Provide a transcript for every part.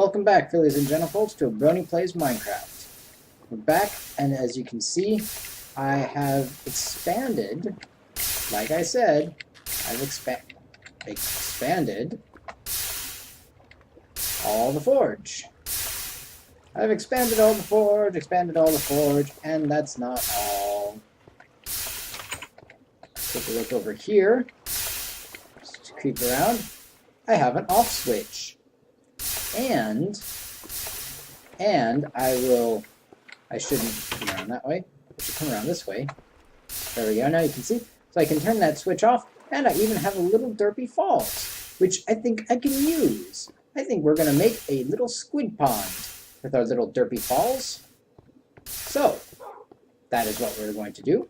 Welcome back, fillies and gentlefolks, to a Brony Plays Minecraft. We're back, and as you can see, I have expanded, like I said, I've expanded all the forge. I've expanded all the forge, and that's not all. Take a look over here, just to creep around. I have an off switch. And I shouldn't come around that way. I should come around this way. There we go, now you can see. So I can turn that switch off, and I even have a little derpy falls, which I think I can use. I think we're going to make a little squid pond with our little derpy falls. So, that is what we're going to do.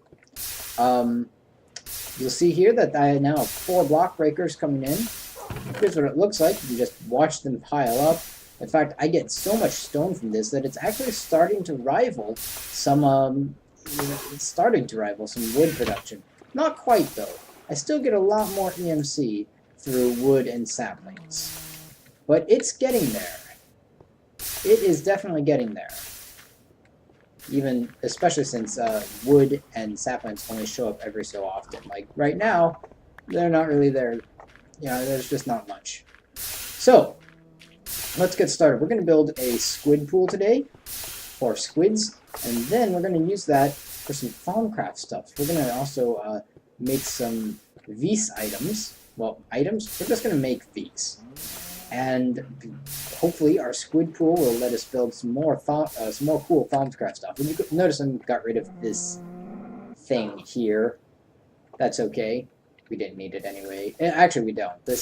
You'll see here that I now have 4 block breakers coming in. Here's what it looks like. You just watch them pile up. In fact, I get so much stone from this that it's actually starting to rival some, it's starting to rival some wood production. Not quite, though. I still get a lot more EMC through wood and saplings. But it's getting there. It is definitely getting there. Even, especially since wood and saplings only show up every so often. Like, right now, they're not really there. You know, there's just not much. So, let's get started. We're going to build a squid pool today, for squids, and then we're going to use that for some farmcraft stuff. We're going to also make some Vise items. Well, items? We're just going to make Vise. And hopefully our squid pool will let us build some more cool farmcraft stuff. And you notice I got rid of this thing here. That's okay. We didn't need it anyway. Actually, we don't. This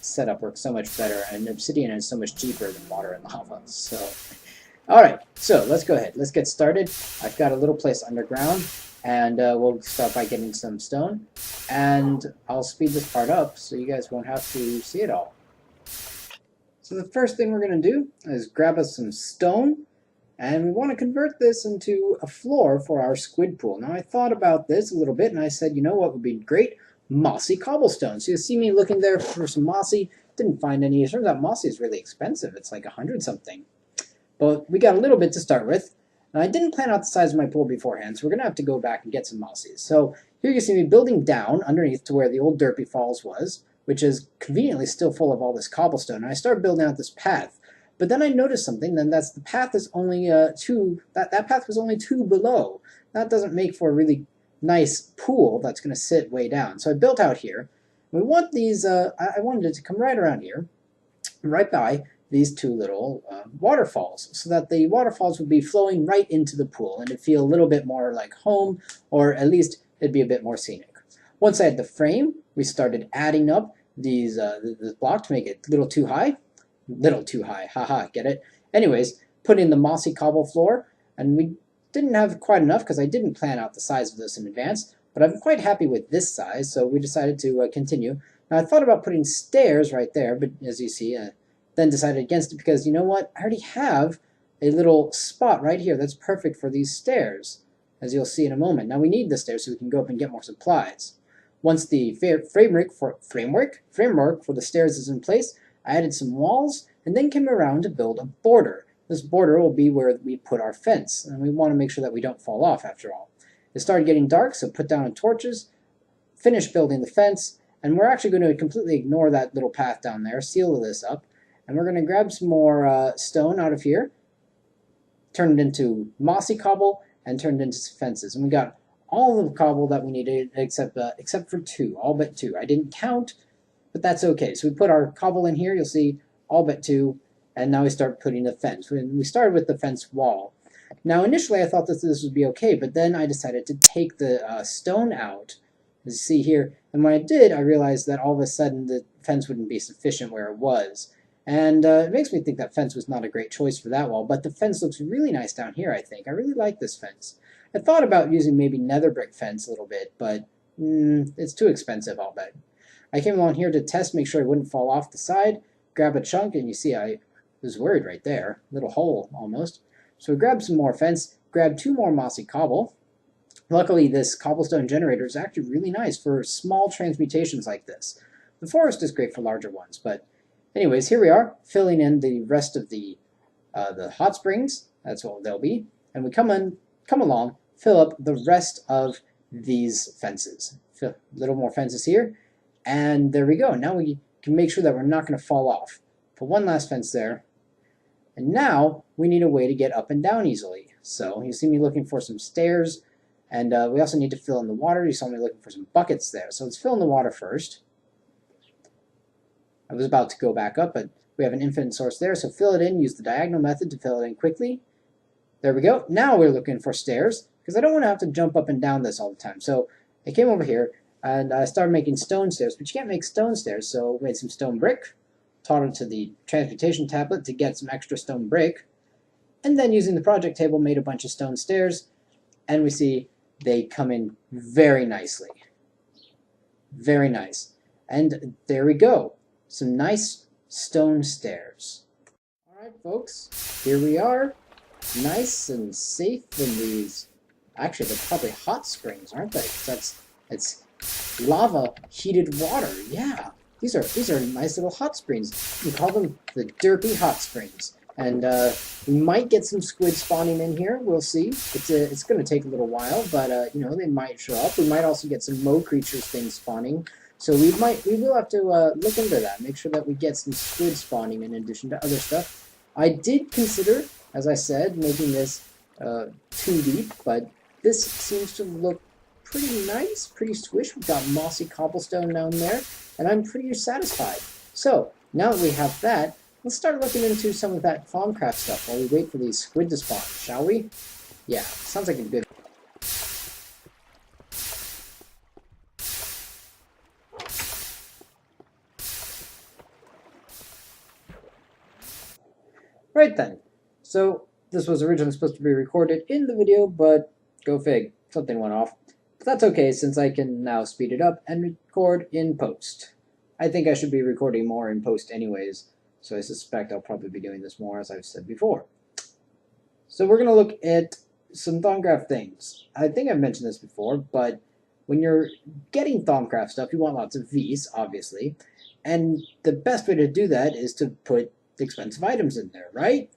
setup works so much better, and obsidian is so much cheaper than water and lava. So, alright, so let's go ahead. Let's get started. I've got a little place underground, and we'll start by getting some stone. And I'll speed this part up so you guys won't have to see it all. So the first thing we're going to do is grab us some stone, and we want to convert this into a floor for our squid pool. Now, I thought about this a little bit, and I said, you know what would be great? Mossy cobblestone. So you see me looking there for some mossy, didn't find any. It turns out mossy is really expensive. It's like 100 something. But we got a little bit to start with. And I didn't plan out the size of my pool beforehand, so we're going to have to go back and get some mossies. So here you see me building down underneath to where the old Derpy Falls was, which is conveniently still full of all this cobblestone. And I started building out this path. But then I noticed something, then that's the path is only that path was only 2 below. That doesn't make for a really nice pool that's going to sit way down. So I built out here. We want these, I wanted it to come right around here, right by these 2 little waterfalls, so that the waterfalls would be flowing right into the pool, and it'd feel a little bit more like home, or at least it'd be a bit more scenic. Once I had the frame, we started adding up these this block to make it a little too high. Little too high, haha, get it? Anyways, put in the mossy cobble floor, and we didn't have quite enough because I didn't plan out the size of this in advance, but I'm quite happy with this size, so we decided to continue. Now I thought about putting stairs right there, but as you see, then decided against it because, you know what, I already have a little spot right here that's perfect for these stairs, as you'll see in a moment. Now we need the stairs so we can go up and get more supplies. Once the framework for the stairs is in place, I added some walls and then came around to build a border. This border will be where we put our fence, and we want to make sure that we don't fall off after all. It started getting dark, so put down torches, finished building the fence, and we're actually going to completely ignore that little path down there, seal this up, and we're going to grab some more stone out of here, turn it into mossy cobble, and turn it into fences. And we got all of the cobble that we needed except for 2, all but 2. I didn't count, but that's okay. So we put our cobble in here, you'll see all but 2. And now we start putting the fence. We started with the fence wall. Now initially I thought that this would be okay, but then I decided to take the stone out, as you see here. And when I did, I realized that all of a sudden the fence wouldn't be sufficient where it was. And it makes me think that fence was not a great choice for that wall, but the fence looks really nice down here, I think. I really like this fence. I thought about using maybe nether brick fence a little bit, but it's too expensive, I'll bet. I came along here to test, make sure it wouldn't fall off the side, grab a chunk, and you see I was worried right there. Little hole, almost. So we grabbed some more fence, grabbed 2 more mossy cobble. Luckily, this cobblestone generator is actually really nice for small transmutations like this. The forest is great for larger ones, but Anyways, here we are, filling in the rest of the hot springs. That's what they'll be. And we come along, fill up the rest of these fences. Fill a little more fences here. And there we go. Now we can make sure that we're not going to fall off. Put one last fence there. And now we need a way to get up and down easily. So you see me looking for some stairs. And we also need to fill in the water. You saw me looking for some buckets there. So let's fill in the water first. I was about to go back up, but we have an infinite source there. So fill it in. Use the diagonal method to fill it in quickly. There we go. Now we're looking for stairs because I don't want to have to jump up and down this all the time. So I came over here and I started making stone stairs, but you can't make stone stairs. So I made some stone brick, taught it to the transportation tablet to get some extra stone brick, and then using the project table made a bunch of stone stairs, and we see they come in very nicely. Very nice. And there we go. Some nice stone stairs. Alright folks, here we are. Nice and safe in these. Actually, they're probably hot springs, aren't they? It's lava heated water. Yeah, these are nice little hot springs. We call them the derpy hot springs. And we might get some squid spawning in here. We'll see. It's going to take a little while, but you know, they might show up. We might also get some Mo creatures things spawning. So we will have to look into that. Make sure that we get some squid spawning in addition to other stuff. I did consider, as I said, making this 2 deep, but this seems to look pretty nice, pretty swish. We've got mossy cobblestone down there, and I'm pretty satisfied. So now that we have that, let's start looking into some of that Thaumcraft stuff while we wait for these squid to spawn, shall we? Yeah, sounds like a good. Right then, so this was originally supposed to be recorded in the video, but go fig, something went off. But that's okay, since I can now speed it up and record in post. I think I should be recording more in post anyways, so I suspect I'll probably be doing this more, as I've said before. So we're going to look at some Thaumcraft things. I think I've mentioned this before, but when you're getting Thaumcraft stuff, you want lots of V's, obviously, and the best way to do that is to put expensive items in there, right?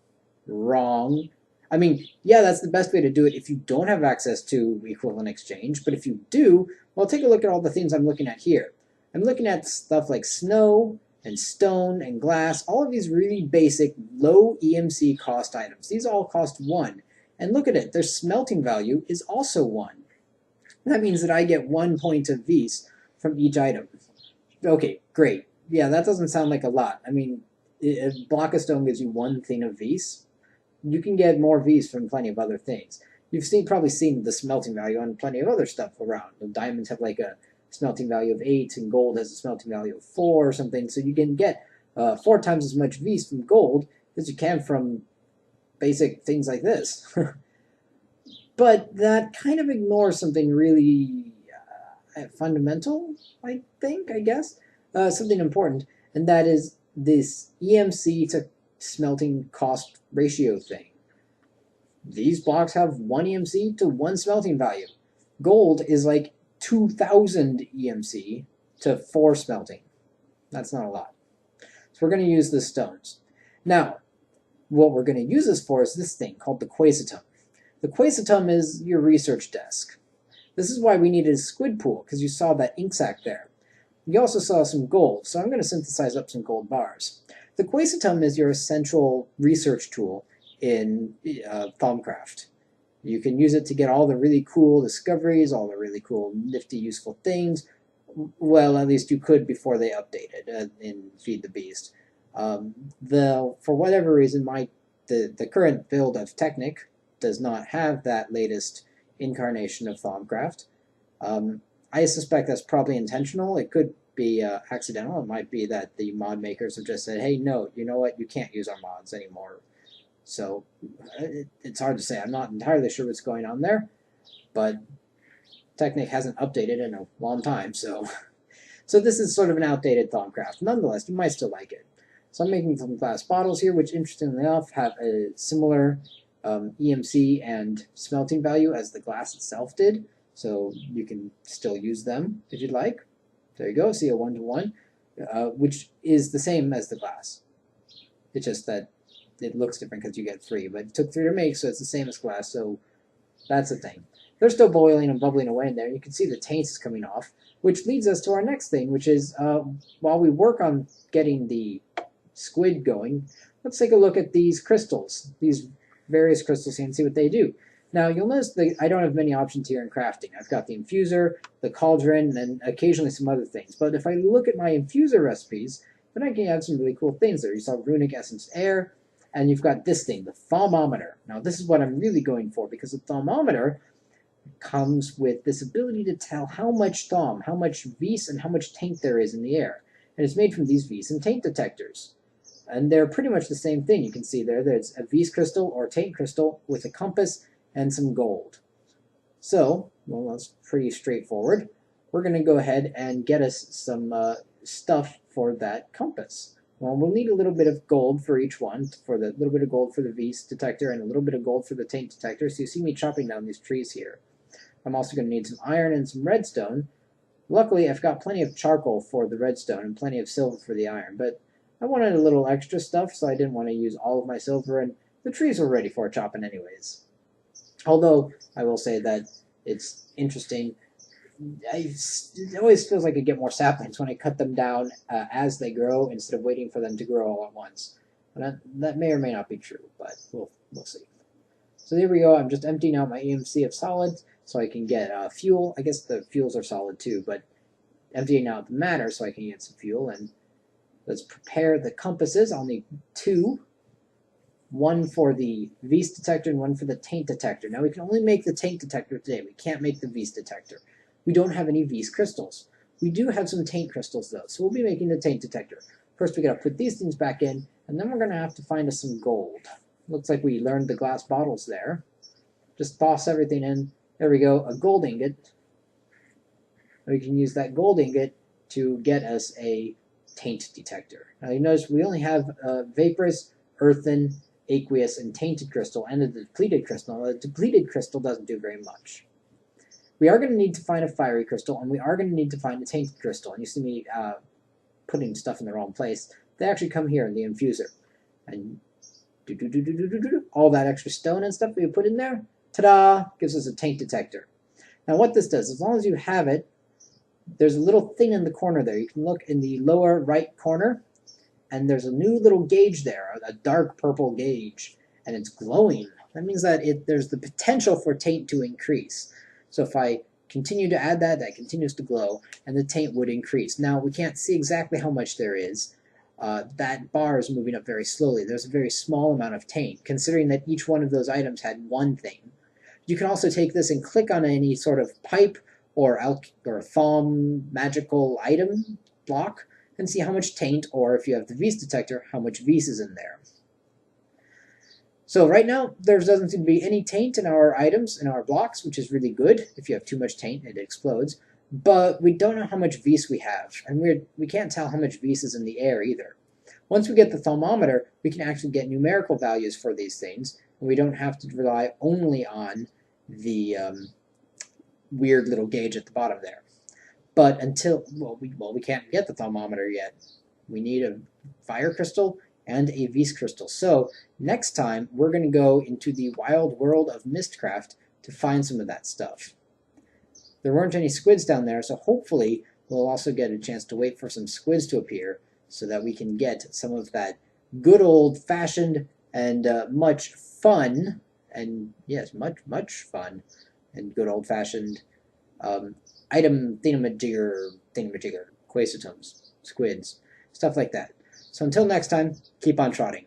Wrong. I mean, yeah, that's the best way to do it if you don't have access to equivalent exchange, but if you do, well, take a look at all the things I'm looking at here. I'm looking at stuff like snow and stone and glass, all of these really basic low EMC cost items. These all cost 1. And look at it, their smelting value is also 1. That means that I get 1 point of V's from each item. Okay, great. Yeah, that doesn't sound like a lot. I mean, if a block of stone gives you 1 thing of V's, you can get more V's from plenty of other things. You've probably seen the smelting value on plenty of other stuff around. The diamonds have like a smelting value of 8, and gold has a smelting value of 4 or something, so you can get 4 times as much V's from gold as you can from basic things like this. But that kind of ignores something really fundamental, I guess, something important, and that is this EMC to smelting cost ratio thing. These blocks have 1 EMC to 1 smelting value. Gold is like 2,000 EMC to 4 smelting. That's not a lot. So we're going to use the stones. Now, what we're going to use this for is this thing called the Quasitum. The Quasitum is your research desk. This is why we needed a squid pool, because you saw that ink sac there. You also saw some gold, so I'm going to synthesize up some gold bars. The Quasitum is your essential research tool in Thaumcraft. You can use it to get all the really cool discoveries, all the really cool, nifty, useful things. Well, at least you could before they updated in Feed the Beast. For whatever reason, the current build of Technic does not have that latest incarnation of Thaumcraft. I suspect that's probably intentional. It could be accidental. It might be that the mod makers have just said, hey, no, you know what, you can't use our mods anymore. So it's hard to say. I'm not entirely sure what's going on there, but Technic hasn't updated in a long time, so this is sort of an outdated Thaumcraft. Nonetheless, you might still like it. So I'm making some glass bottles here, which interestingly enough have a similar EMC and smelting value as the glass itself did, so you can still use them if you'd like. There you go, see a 1-to-1. which is the same as the glass. It's just that it looks different because you get 3, but it took 3 to make, so it's the same as glass, so that's the thing. They're still boiling and bubbling away in there. You can see the taint is coming off, which leads us to our next thing, which is while we work on getting the squid going, let's take a look at these crystals, these various crystals here, and see what they do. Now, you'll notice that I don't have many options here in crafting. I've got the infuser, the cauldron, and occasionally some other things. But if I look at my infuser recipes, then I can add some really cool things there. You saw runic essence air, and you've got this thing, the thermometer. Now, this is what I'm really going for, because the thermometer comes with this ability to tell how much thom, how much vis, and how much taint there is in the air. And it's made from these vis and taint detectors. And they're pretty much the same thing. You can see there's a vis crystal or taint crystal with a compass and some gold. So, well, that's pretty straightforward. We're going to go ahead and get us some stuff for that compass. Well, we'll need a little bit of gold for each one, for the little bit of gold for the vis detector and a little bit of gold for the taint detector. So you see me chopping down these trees here. I'm also going to need some iron and some redstone. Luckily, I've got plenty of charcoal for the redstone and plenty of silver for the iron, but I wanted a little extra stuff, so I didn't want to use all of my silver, and the trees were ready for chopping anyways. Although, I will say that it's interesting. It always feels like I get more saplings when I cut them down as they grow instead of waiting for them to grow all at once. That may or may not be true, but we'll see. So there we go. I'm just emptying out my EMC of solids so I can get fuel. I guess the fuels are solid too, but emptying out the matter so I can get some fuel. And let's prepare the compasses. I'll need 2. One for the vis detector and one for the taint detector. Now we can only make the taint detector today. We can't make the vis detector. We don't have any vis crystals. We do have some taint crystals though, so we'll be making the taint detector. First we gotta put these things back in, and then we're gonna have to find us some gold. Looks like we learned the glass bottles there. Just toss everything in. There we go, a gold ingot. We can use that gold ingot to get us a taint detector. Now you notice we only have vaporous, earthen, aqueous, and tainted crystal, and a depleted crystal. The depleted crystal doesn't do very much. We are going to need to find a fiery crystal, and we are going to need to find a tainted crystal. And you see me putting stuff in the wrong place. They actually come here in the infuser. And all that extra stone and stuff we put in there, ta-da, gives us a taint detector. Now what this does, as long as you have it, there's a little thing in the corner there. You can look in the lower right corner, and there's a new little gauge there, a dark purple gauge, and it's glowing. That means that there's the potential for taint to increase. So if I continue to add that, that continues to glow, and the taint would increase. Now, we can't see exactly how much there is. That bar is moving up very slowly. There's a very small amount of taint, considering that each one of those items had one thing. You can also take this and click on any sort of pipe or thom magical item block, and see how much taint, or if you have the vis detector, how much vis is in there. So right now, there doesn't seem to be any taint in our items, in our blocks, which is really good. If you have too much taint, it explodes. But we don't know how much vis we have, and we can't tell how much vis is in the air either. Once we get the thermometer, we can actually get numerical values for these things, and we don't have to rely only on the weird little gauge at the bottom there. But until, we can't get the thermometer yet. We need a fire crystal and a vis crystal. So next time, we're going to go into the wild world of Mistcraft to find some of that stuff. There weren't any squids down there, so hopefully we'll also get a chance to wait for some squids to appear so that we can get some of that good old-fashioned and much fun, and yes, much fun and good old-fashioned item thingamajigger, quasitomes, squids, stuff like that. So until next time, keep on trotting.